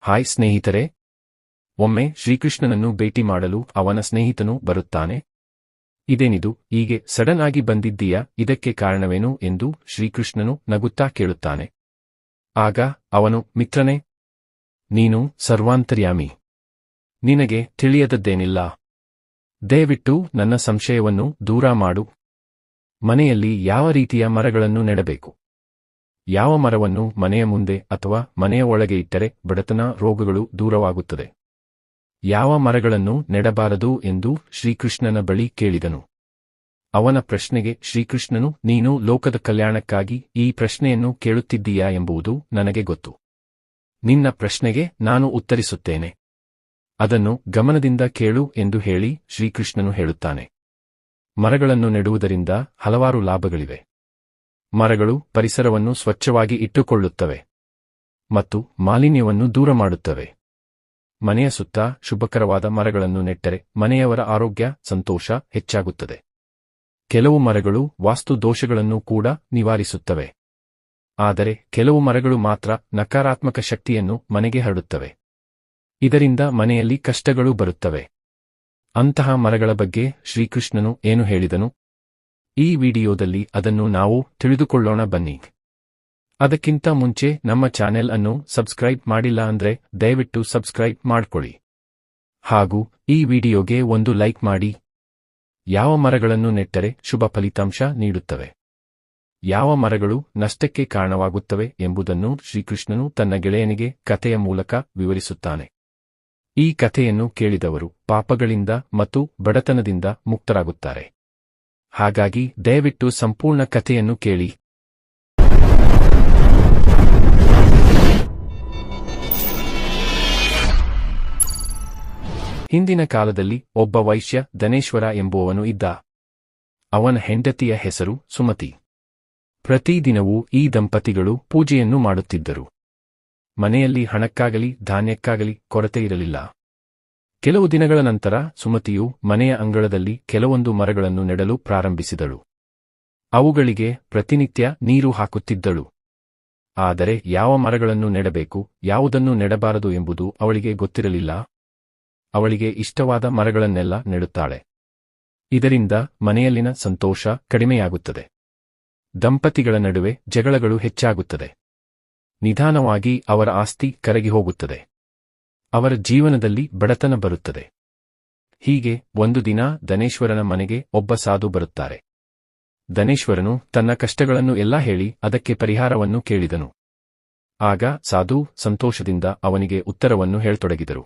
Hi ಸ್ನೇಹಿತರೆ, ಒಮ್ಮೆ ಶ್ರೀಕೃಷ್ಣನನ್ನು ಭೇಟಿ ಮಾಡಲು ಅವನ ಸ್ನೇಹಿತನು ಬರುತ್ತಾನೆ. ಇದೇನಿದು, ಹೀಗೆ ಸಡನ್ ಆಗಿ ಬಂದಿದ್ದೀಯಾ, ಇದಕ್ಕೆ ಕಾರಣವೇನು ಎಂದು ಶ್ರೀಕೃಷ್ಣನು ನಗುತ್ತಾ ಕೇಳುತ್ತಾನೆ. ಆಗ ಅವನು, ಮಿತ್ರನೇ, ನೀನು ಸರ್ವಾಂತರ್ಯಾಮಿ. ನಿನಗೆ ತಿಳಿಯದದ್ದೇನಿಲ್ಲ. ದಯವಿಟ್ಟು ನನ್ನ ಸಂಶಯವನ್ನು ದೂರ ಮಾಡು. ಮನೆಯಲ್ಲಿ ಯಾವ ರೀತಿಯ ಮರಗಳನ್ನು ನೆಡಬೇಕು, ಯಾವ ಮರವನ್ನು ಮನೆಯ ಮುಂದೆ ಅಥವಾ ಮನೆಯ ಒಳಗೆ ಇಟ್ಟರೆ ಬಡತನ ರೋಗಗಳು ದೂರವಾಗುತ್ತದೆ, ಯಾವ ಮರಗಳನ್ನು ನೆಡಬಾರದು ಎಂದು ಶ್ರೀಕೃಷ್ಣನ ಬಳಿ ಕೇಳಿದನು. ಅವನ ಪ್ರಶ್ನೆಗೆ ಶ್ರೀಕೃಷ್ಣನು, ನೀನು ಲೋಕದ ಕಲ್ಯಾಣಕ್ಕಾಗಿ ಈ ಪ್ರಶ್ನೆಯನ್ನು ಕೇಳುತ್ತಿದ್ದೀಯಾ ಎಂಬುದು ನನಗೆ ಗೊತ್ತು. ನಿನ್ನ ಪ್ರಶ್ನೆಗೆ ನಾನು ಉತ್ತರಿಸುತ್ತೇನೆ. ಅದನ್ನು ಗಮನದಿಂದ ಕೇಳು ಎಂದು ಹೇಳಿ ಶ್ರೀಕೃಷ್ಣನು ಹೇಳುತ್ತಾನೆ. ಮರಗಳನ್ನು ನೆಡುವುದರಿಂದ ಹಲವಾರು ಲಾಭಗಳಿವೆ. ಮರಗಳು ಪರಿಸರವನ್ನು ಸ್ವಚ್ಛವಾಗಿ ಇಟ್ಟುಕೊಳ್ಳುತ್ತವೆ ಮತ್ತು ಮಾಲಿನ್ಯವನ್ನು ದೂರ ಮಾಡುತ್ತವೆ. ಮನೆಯ ಸುತ್ತ ಶುಭಕರವಾದ ಮರಗಳನ್ನು ನೆಟ್ಟರೆ ಮನೆಯವರ ಆರೋಗ್ಯ, ಸಂತೋಷ ಹೆಚ್ಚಾಗುತ್ತದೆ. ಕೆಲವು ಮರಗಳು ವಾಸ್ತು ದೋಷಗಳನ್ನು ಕೂಡ ನಿವಾರಿಸುತ್ತವೆ. ಆದರೆ ಕೆಲವು ಮರಗಳು ಮಾತ್ರ ನಕಾರಾತ್ಮಕ ಶಕ್ತಿಯನ್ನು ಮನೆಗೆ ಹರಡುತ್ತವೆ. ಇದರಿಂದ ಮನೆಯಲ್ಲಿ ಕಷ್ಟಗಳು ಬರುತ್ತವೆ. ಅಂತಹ ಮರಗಳ ಬಗ್ಗೆ ಶ್ರೀಕೃಷ್ಣನು ಏನು ಹೇಳಿದನು? ಈ ವಿಡಿಯೋದಲ್ಲಿ ಅದನ್ನು ನಾವು ತಿಳಿದುಕೊಳ್ಳೋಣ ಬನ್ನಿ. ಅದಕ್ಕಿಂತ ಮುಂಚೆ ನಮ್ಮ ಚಾನೆಲ್ ಅನ್ನು ಸಬ್ಸ್ಕ್ರೈಬ್ ಮಾಡಿಲ್ಲ ಅಂದ್ರೆ ದಯವಿಟ್ಟು ಸಬ್ಸ್ಕ್ರೈಬ್ ಮಾಡ್ಕೊಳ್ಳಿ. ಹಾಗೂ ಈ ವಿಡಿಯೋಗೆ ಒಂದು ಲೈಕ್ ಮಾಡಿ. ಯಾವ ಮರಗಳನ್ನು ನೆಟ್ಟರೆ ಶುಭ ಫಲಿತಾಂಶ ನೀಡುತ್ತವೆ, ಯಾವ ಮರಗಳು ನಷ್ಟಕ್ಕೆ ಕಾರಣವಾಗುತ್ತವೆ ಎಂಬುದನ್ನು ಶ್ರೀಕೃಷ್ಣನು ತನ್ನ ಗೆಳೆಯನಿಗೆ ಕಥೆಯ ಮೂಲಕ ವಿವರಿಸುತ್ತಾನೆ. ಈ ಕಥೆಯನ್ನು ಕೇಳಿದವರು ಪಾಪಗಳಿಂದ ಮತ್ತು ಬಡತನದಿಂದ ಮುಕ್ತರಾಗುತ್ತಾರೆ. ಹಾಗಾಗಿ ದಯವಿಟ್ಟು ಸಂಪೂರ್ಣ ಕಥೆಯನ್ನು ಕೇಳಿ. ಹಿಂದಿನ ಕಾಲದಲ್ಲಿ ಒಬ್ಬ ವೈಶ್ಯ ಧನೇಶ್ವರ ಎಂಬುವವನು ಇದ್ದ. ಅವನ ಹೆಂಡತಿಯ ಹೆಸರು ಸುಮತಿ. ಪ್ರತಿದಿನವೂ ಈ ದಂಪತಿಗಳು ಪೂಜೆಯನ್ನು ಮಾಡುತ್ತಿದ್ದರು. ಮನೆಯಲ್ಲಿ ಹಣಕ್ಕಾಗಲಿ ಧಾನ್ಯಕ್ಕಾಗಲಿ ಕೊರತೆ ಇರಲಿಲ್ಲ. ಕೆಲವು ದಿನಗಳ ನಂತರ ಸುಮತಿಯು ಮನೆಯ ಅಂಗಳದಲ್ಲಿ ಕೆಲವೊಂದು ಮರಗಳನ್ನು ನೆಡಲು ಪ್ರಾರಂಭಿಸಿದಳು. ಅವುಗಳಿಗೆ ಪ್ರತಿನಿತ್ಯ ನೀರು ಹಾಕುತ್ತಿದ್ದಳು. ಆದರೆ ಯಾವ ಮರಗಳನ್ನು ನೆಡಬೇಕು, ಯಾವುದನ್ನು ನೆಡಬಾರದು ಎಂಬುದು ಅವಳಿಗೆ ಗೊತ್ತಿರಲಿಲ್ಲ. ಅವಳಿಗೆ ಇಷ್ಟವಾದ ಮರಗಳನ್ನೆಲ್ಲ ನೆಡುತ್ತಾಳೆ. ಇದರಿಂದ ಮನೆಯಲ್ಲಿನ ಸಂತೋಷ ಕಡಿಮೆಯಾಗುತ್ತದೆ. ದಂಪತಿಗಳ ನಡುವೆ ಜಗಳಗಳು ಹೆಚ್ಚಾಗುತ್ತದೆ. ನಿಧಾನವಾಗಿ ಅವರ ಆಸ್ತಿ ಕರಗಿ ಹೋಗುತ್ತದೆ. ಅವರ ಜೀವನದಲ್ಲಿ ಬಡತನ ಬರುತ್ತದೆ. ಹೀಗೆ ಒಂದು ದಿನ ಧನೇಶ್ವರನ ಮನೆಗೆ ಒಬ್ಬ ಸಾಧು ಬರುತ್ತಾರೆ. ಧನೇಶ್ವರನು ತನ್ನ ಕಷ್ಟಗಳನ್ನು ಎಲ್ಲ ಹೇಳಿ ಅದಕ್ಕೆ ಪರಿಹಾರವನ್ನು ಕೇಳಿದನು. ಆಗ ಸಾಧು ಸಂತೋಷದಿಂದ ಅವನಿಗೆ ಉತ್ತರವನ್ನು ಹೇಳತೊಡಗಿದರು.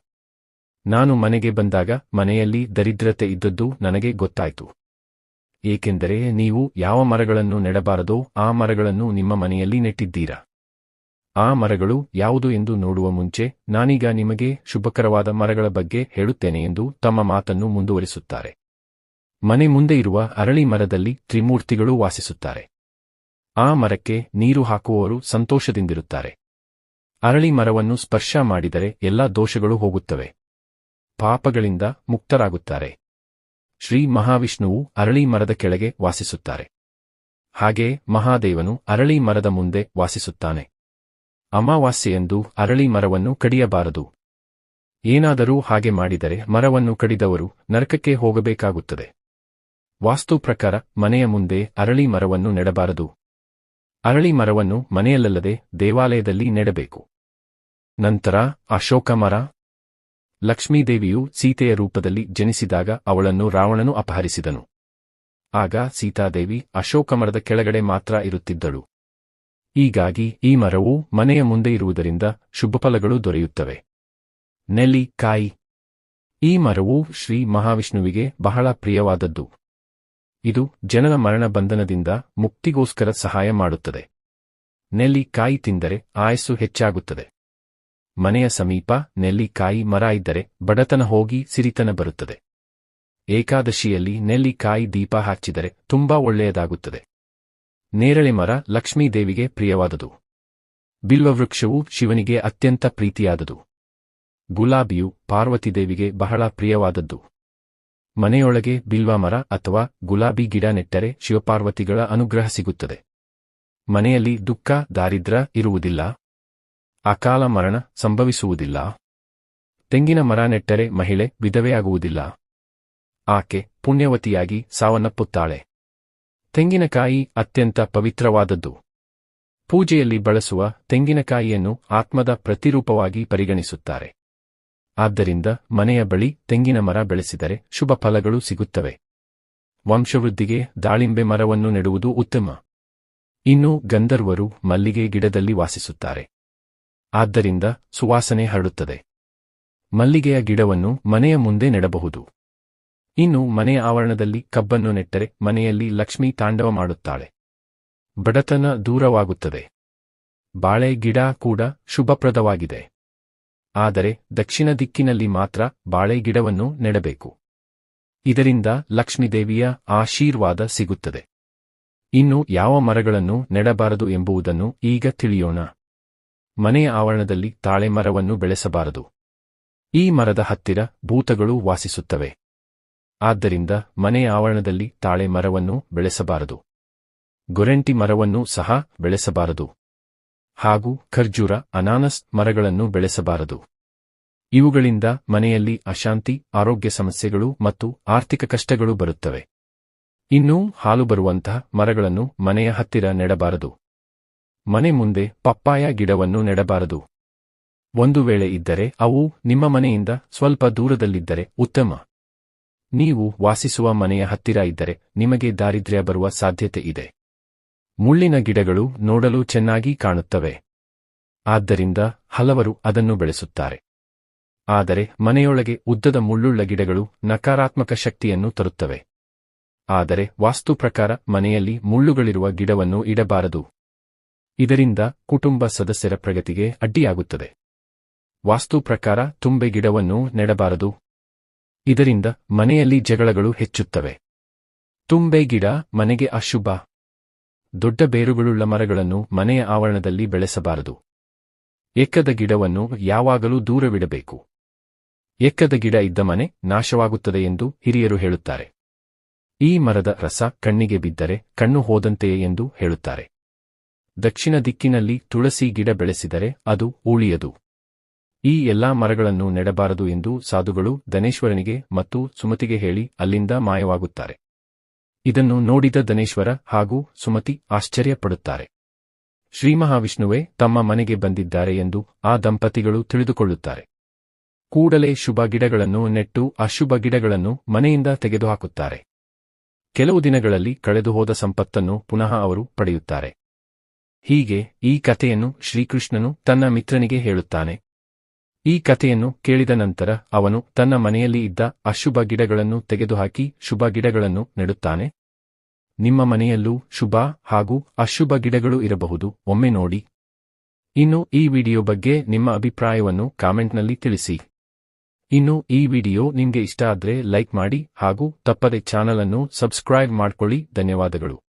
ನಾನು ಮನೆಗೆ ಬಂದಾಗ ಮನೆಯಲ್ಲಿ ದರಿದ್ರತೆ ಇದ್ದದ್ದು ನನಗೆ ಗೊತ್ತಾಯಿತು. ಏಕೆಂದರೆ ನೀವು ಯಾವ ಮರಗಳನ್ನು ನೆಡಬಾರದೋ ಆ ಮರಗಳನ್ನು ನಿಮ್ಮ ಮನೆಯಲ್ಲಿ ನೆಟ್ಟಿದ್ದೀರಾ. ಆ ಮರಗಳು ಯಾವುದು ಎಂದು ನೋಡುವ ಮುಂಚೆ ನಾನೀಗ ನಿಮಗೆ ಶುಭಕರವಾದ ಮರಗಳ ಬಗ್ಗೆ ಹೇಳುತ್ತೇನೆ ಎಂದು ತಮ್ಮ ಮಾತನ್ನು ಮುಂದುವರಿಸುತ್ತಾರೆ. ಮನೆ ಮುಂದೆ ಇರುವ ಅರಳಿ ಮರದಲ್ಲಿ ತ್ರಿಮೂರ್ತಿಗಳು ವಾಸಿಸುತ್ತಾರೆ. ಆ ಮರಕ್ಕೆ ನೀರು ಹಾಕುವವರು ಸಂತೋಷದಿಂದಿರುತ್ತಾರೆ. ಅರಳಿ ಮರವನ್ನು ಸ್ಪರ್ಶ ಮಾಡಿದರೆ ಎಲ್ಲಾ ದೋಷಗಳು ಹೋಗುತ್ತವೆ. ಪಾಪಗಳಿಂದ ಮುಕ್ತರಾಗುತ್ತಾರೆ. ಶ್ರೀ ಮಹಾವಿಷ್ಣುವು ಅರಳಿ ಮರದ ಕೆಳಗೆ ವಾಸಿಸುತ್ತಾರೆ. ಹಾಗೆ ಮಹಾದೇವನು ಅರಳಿ ಮರದ ಮುಂದೆ ವಾಸಿಸುತ್ತಾನೆ. ಅಮಾವಾಸ್ಯೆಯಂದು ಅರಳಿ ಮರವನ್ನು ಕಡಿಯಬಾರದು. ಏನಾದರೂ ಹಾಗೆ ಮಾಡಿದರೆ ಮರವನ್ನು ಕಡಿದವರು ನರಕಕ್ಕೆ ಹೋಗಬೇಕಾಗುತ್ತದೆ. ವಾಸ್ತು ಪ್ರಕಾರ ಮನೆಯ ಮುಂದೆ ಅರಳಿ ಮರವನ್ನು ನೆಡಬಾರದು. ಅರಳಿ ಮರವನ್ನು ಮನೆಯಲ್ಲಲ್ಲದೆ ದೇವಾಲಯದಲ್ಲಿ ನೆಡಬೇಕು. ನಂತರ ಅಶೋಕ ಮರ. ಲಕ್ಷ್ಮೀದೇವಿಯು ಸೀತೆಯ ರೂಪದಲ್ಲಿ ಜನಿಸಿದಾಗ ಅವಳನ್ನು ರಾವಣನು ಅಪಹರಿಸಿದನು. ಆಗ ಸೀತಾದೇವಿ ಅಶೋಕ ಮರದ ಕೆಳಗಡೆ ಮಾತ್ರ ಇರುತ್ತಿದ್ದಳು. ಹೀಗಾಗಿ ಈ ಮರವು ಮನೆಯ ಮುಂದೆ ಇರುವುದರಿಂದ ಶುಭಫಲಗಳು ದೊರೆಯುತ್ತವೆ. ನೆಲ್ಲಿಕಾಯಿ. ಈ ಮರವು ಶ್ರೀ ಮಹಾವಿಷ್ಣುವಿಗೆ ಬಹಳ ಪ್ರಿಯವಾದದ್ದು. ಇದು ಜನರ ಮರಣ ಬಂಧನದಿಂದ ಮುಕ್ತಿಗೋಸ್ಕರ ಸಹಾಯ ಮಾಡುತ್ತದೆ. ನೆಲ್ಲಿಕಾಯಿ ತಿಂದರೆ ಆಯಸ್ಸು ಹೆಚ್ಚಾಗುತ್ತದೆ. ಮನೆಯ ಸಮೀಪ ನೆಲ್ಲಿಕಾಯಿ ಮರ ಇದ್ದರೆ ಬಡತನ ಹೋಗಿ ಸಿರಿತನ ಬರುತ್ತದೆ. ಏಕಾದಶಿಯಲ್ಲಿ ನೆಲ್ಲಿಕಾಯಿ ದೀಪ ಹಚ್ಚಿದರೆ ತುಂಬಾ ಒಳ್ಳೆಯದಾಗುತ್ತದೆ. ನೇರಳೆ ಮರ ಲಕ್ಷ್ಮೀದೇವಿಗೆ ಪ್ರಿಯವಾದುದು. ಬಿಲ್ವವೃಕ್ಷವು ಶಿವನಿಗೆ ಅತ್ಯಂತ ಪ್ರೀತಿಯಾದುದು. ಗುಲಾಬಿಯು ಪಾರ್ವತಿದೇವಿಗೆ ಬಹಳ ಪ್ರಿಯವಾದದ್ದು. ಮನೆಯೊಳಗೆ ಬಿಲ್ವ ಮರ ಅಥವಾ ಗುಲಾಬಿ ಗಿಡ ನೆಟ್ಟರೆ ಶಿವಪಾರ್ವತಿಗಳ ಅನುಗ್ರಹ ಸಿಗುತ್ತದೆ. ಮನೆಯಲ್ಲಿ ದುಃಖ ದಾರಿದ್ರ್ಯ ಇರುವುದಿಲ್ಲ. ಅಕಾಲ ಮರಣ ಸಂಭವಿಸುವುದಿಲ್ಲ. ತೆಂಗಿನ ಮರ ನೆಟ್ಟರೆ ಮಹಿಳೆ ವಿಧವೆಯಾಗುವುದಿಲ್ಲ. ಆಕೆ ಪುಣ್ಯವತಿಯಾಗಿ ಸಾವನ್ನಪ್ಪುತ್ತಾಳೆ. ತೆಂಗಿನಕಾಯಿ ಅತ್ಯಂತ ಪವಿತ್ರವಾದದ್ದು. ಪೂಜೆಯಲ್ಲಿ ಬಳಸುವ ತೆಂಗಿನಕಾಯಿಯನ್ನು ಆತ್ಮದ ಪ್ರತಿರೂಪವಾಗಿ ಪರಿಗಣಿಸುತ್ತಾರೆ. ಆದ್ದರಿಂದ ಮನೆಯ ಬಳಿ ತೆಂಗಿನ ಮರ ಬೆಳೆಸಿದರೆ ಶುಭ ಫಲಗಳು ಸಿಗುತ್ತವೆ. ವಂಶವೃದ್ಧಿಗೆ ದಾಳಿಂಬೆ ಮರವನ್ನು ನೆಡುವುದು ಉತ್ತಮ. ಇನ್ನು ಗಂಧರ್ವರು ಮಲ್ಲಿಗೆ ಗಿಡದಲ್ಲಿ ವಾಸಿಸುತ್ತಾರೆ. ಆದ್ದರಿಂದ ಸುವಾಸನೆ ಹರಡುತ್ತದೆ. ಮಲ್ಲಿಗೆಯ ಗಿಡವನ್ನು ಮನೆಯ ಮುಂದೆ ನೆಡಬಹುದು. ಇನ್ನು ಮನೆಯ ಆವರಣದಲ್ಲಿ ಕಬ್ಬನ್ನು ನೆಟ್ಟರೆ ಮನೆಯಲ್ಲಿ ಲಕ್ಷ್ಮೀ ತಾಂಡವ ಮಾಡುತ್ತಾಳೆ. ಬಡತನ ದೂರವಾಗುತ್ತದೆ. ಬಾಳೆ ಗಿಡ ಕೂಡ ಶುಭಪ್ರದವಾಗಿದೆ. ಆದರೆ ದಕ್ಷಿಣ ದಿಕ್ಕಿನಲ್ಲಿ ಮಾತ್ರ ಬಾಳೆ ಗಿಡವನ್ನು ನೆಡಬೇಕು. ಇದರಿಂದ ಲಕ್ಷ್ಮೀದೇವಿಯ ಆಶೀರ್ವಾದ ಸಿಗುತ್ತದೆ. ಇನ್ನು ಯಾವ ಮರಗಳನ್ನು ನೆಡಬಾರದು ಎಂಬುದನ್ನು ಈಗ ತಿಳಿಯೋಣ. ಮನೆಯ ಆವರಣದಲ್ಲಿ ತಾಳೆ ಮರವನ್ನು ಬೆಳೆಸಬಾರದು. ಈ ಮರದ ಹತ್ತಿರ ಭೂತಗಳು ವಾಸಿಸುತ್ತವೆ. ಆದ್ದರಿಂದ ಮನೆಯ ಆವರಣದಲ್ಲಿ ತಾಳೆ ಮರವನ್ನು ಬೆಳೆಸಬಾರದು. ಗೊರೆಂಟಿ ಮರವನ್ನೂ ಸಹ ಬೆಳೆಸಬಾರದು. ಹಾಗೂ ಖರ್ಜೂರ, ಅನಾನಸ್ ಮರಗಳನ್ನು ಬೆಳೆಸಬಾರದು. ಇವುಗಳಿಂದ ಮನೆಯಲ್ಲಿ ಅಶಾಂತಿ, ಆರೋಗ್ಯ ಸಮಸ್ಯೆಗಳು ಮತ್ತು ಆರ್ಥಿಕ ಕಷ್ಟಗಳು ಬರುತ್ತವೆ. ಇನ್ನೂ ಹಾಲು ಬರುವಂತಹ ಮರಗಳನ್ನು ಮನೆಯ ಹತ್ತಿರ ನೆಡಬಾರದು. ಮನೆ ಮುಂದೆ ಪಪ್ಪಾಯ ಗಿಡವನ್ನು ನೆಡಬಾರದು. ಒಂದು ವೇಳೆ ಇದ್ದರೆ ಅವು ನಿಮ್ಮ ಮನೆಯಿಂದ ಸ್ವಲ್ಪ ದೂರದಲ್ಲಿದ್ದರೆ ಉತ್ತಮ. ನೀವು ವಾಸಿಸುವ ಮನೆಯ ಹತ್ತಿರ ಇದ್ದರೆ ನಿಮಗೆ ದಾರಿದ್ರ್ಯ ಬರುವ ಸಾಧ್ಯತೆ ಇದೆ. ಮುಳ್ಳಿನ ಗಿಡಗಳು ನೋಡಲು ಚೆನ್ನಾಗಿ ಕಾಣುತ್ತವೆ. ಆದ್ದರಿಂದ ಹಲವರು ಅದನ್ನು ಬೆಳೆಸುತ್ತಾರೆ. ಆದರೆ ಮನೆಯೊಳಗೆ ಉದ್ದದ ಮುಳ್ಳುಳ್ಳ ಗಿಡಗಳು ನಕಾರಾತ್ಮಕ ಶಕ್ತಿಯನ್ನು ತರುತ್ತವೆ. ಆದರೆ ವಾಸ್ತು ಪ್ರಕಾರ ಮನೆಯಲ್ಲಿ ಮುಳ್ಳುಗಳಿರುವ ಗಿಡವನ್ನು ಇಡಬಾರದು. ಇದರಿಂದ ಕುಟುಂಬ ಸದಸ್ಯರ ಪ್ರಗತಿಗೆ ಅಡ್ಡಿಯಾಗುತ್ತದೆ. ವಾಸ್ತು ಪ್ರಕಾರ ತುಂಬೆ ಗಿಡವನ್ನು ನೆಡಬಾರದು. ಇದರಿಂದ ಮನೆಯಲ್ಲಿ ಜಗಳಗಳು ಹೆಚ್ಚುತ್ತವೆ. ತುಂಬೆ ಗಿಡ ಮನೆಗೆ ಅಶುಭ. ದೊಡ್ಡ ಬೇರುಗಳುಳ್ಳ ಮರಗಳನ್ನು ಮನೆಯ ಆವರಣದಲ್ಲಿ ಬೆಳೆಸಬಾರದು. ಎಕ್ಕದ ಗಿಡವನ್ನು ಯಾವಾಗಲೂ ದೂರವಿಡಬೇಕು. ಎಕ್ಕದ ಗಿಡ ಇದ್ದ ಮನೆ ನಾಶವಾಗುತ್ತದೆ ಎಂದು ಹಿರಿಯರು ಹೇಳುತ್ತಾರೆ. ಈ ಮರದ ರಸ ಕಣ್ಣಿಗೆ ಬಿದ್ದರೆ ಕಣ್ಣು ಹೋದಂತೆಯೇ ಎಂದು ಹೇಳುತ್ತಾರೆ. ದಕ್ಷಿಣ ದಿಕ್ಕಿನಲ್ಲಿ ತುಳಸಿ ಗಿಡ ಬೆಳೆಸಿದರೆ ಅದು ಉಳಿಯದು. ಈ ಎಲ್ಲಾ ಮರಗಳನ್ನು ನೆಡಬಾರದು ಎಂದು ಸಾಧುಗಳು ಧನೇಶ್ವರನಿಗೆ ಮತ್ತು ಸುಮತಿಗೆ ಹೇಳಿ ಅಲ್ಲಿಂದ ಮಾಯವಾಗುತ್ತಾರೆ. ಇದನ್ನು ನೋಡಿದ ಧನೇಶ್ವರ ಹಾಗೂ ಸುಮತಿ ಆಶ್ಚರ್ಯಪಡುತ್ತಾರೆ. ಶ್ರೀಮಹಾವಿಷ್ಣುವೇ ತಮ್ಮ ಮನೆಗೆ ಬಂದಿದ್ದಾರೆ ಎಂದು ಆ ದಂಪತಿಗಳು ತಿಳಿದುಕೊಳ್ಳುತ್ತಾರೆ. ಕೂಡಲೇ ಶುಭ ಗಿಡಗಳನ್ನು ನೆಟ್ಟು ಅಶುಭ ಗಿಡಗಳನ್ನು ಮನೆಯಿಂದ ತೆಗೆದುಹಾಕುತ್ತಾರೆ. ಕೆಲವು ದಿನಗಳಲ್ಲಿ ಕಳೆದುಹೋದ ಸಂಪತ್ತನ್ನು ಪುನಃ ಅವರು ಪಡೆಯುತ್ತಾರೆ. ಹೀಗೆ ಈ ಕಥೆಯನ್ನು ಶ್ರೀಕೃಷ್ಣನು ತನ್ನ ಮಿತ್ರನಿಗೆ ಹೇಳುತ್ತಾನೆ. ಈ ಕಥೆಯನ್ನು ಕೇಳಿದ ನಂತರ ಅವನು ತನ್ನ ಮನೆಯಲ್ಲಿ ಇದ್ದ ಅಶುಭ ಗಿಡಗಳನ್ನು ತೆಗೆದುಹಾಕಿ ಶುಭ ಗಿಡಗಳನ್ನು ನೆಡುತ್ತಾನೆ. ನಿಮ್ಮ ಮನೆಯಲ್ಲೂ ಶುಭ ಹಾಗೂ ಅಶುಭ ಗಿಡಗಳು ಇರಬಹುದು, ಒಮ್ಮೆ ನೋಡಿ. ಇನ್ನು ಈ ವಿಡಿಯೋ ಬಗ್ಗೆ ನಿಮ್ಮ ಅಭಿಪ್ರಾಯವನ್ನು ಕಾಮೆಂಟ್ನಲ್ಲಿ ತಿಳಿಸಿ. ಇನ್ನು ಈ ವಿಡಿಯೋ ನಿಮಗೆ ಇಷ್ಟ ಆದ್ರೆ ಲೈಕ್ ಮಾಡಿ ಹಾಗೂ ತಪ್ಪದೆ ಚಾನಲ್ ಅನ್ನು ಸಬ್ಸ್ಕ್ರೈಬ್ ಮಾಡ್ಕೊಳ್ಳಿ. ಧನ್ಯವಾದಗಳು.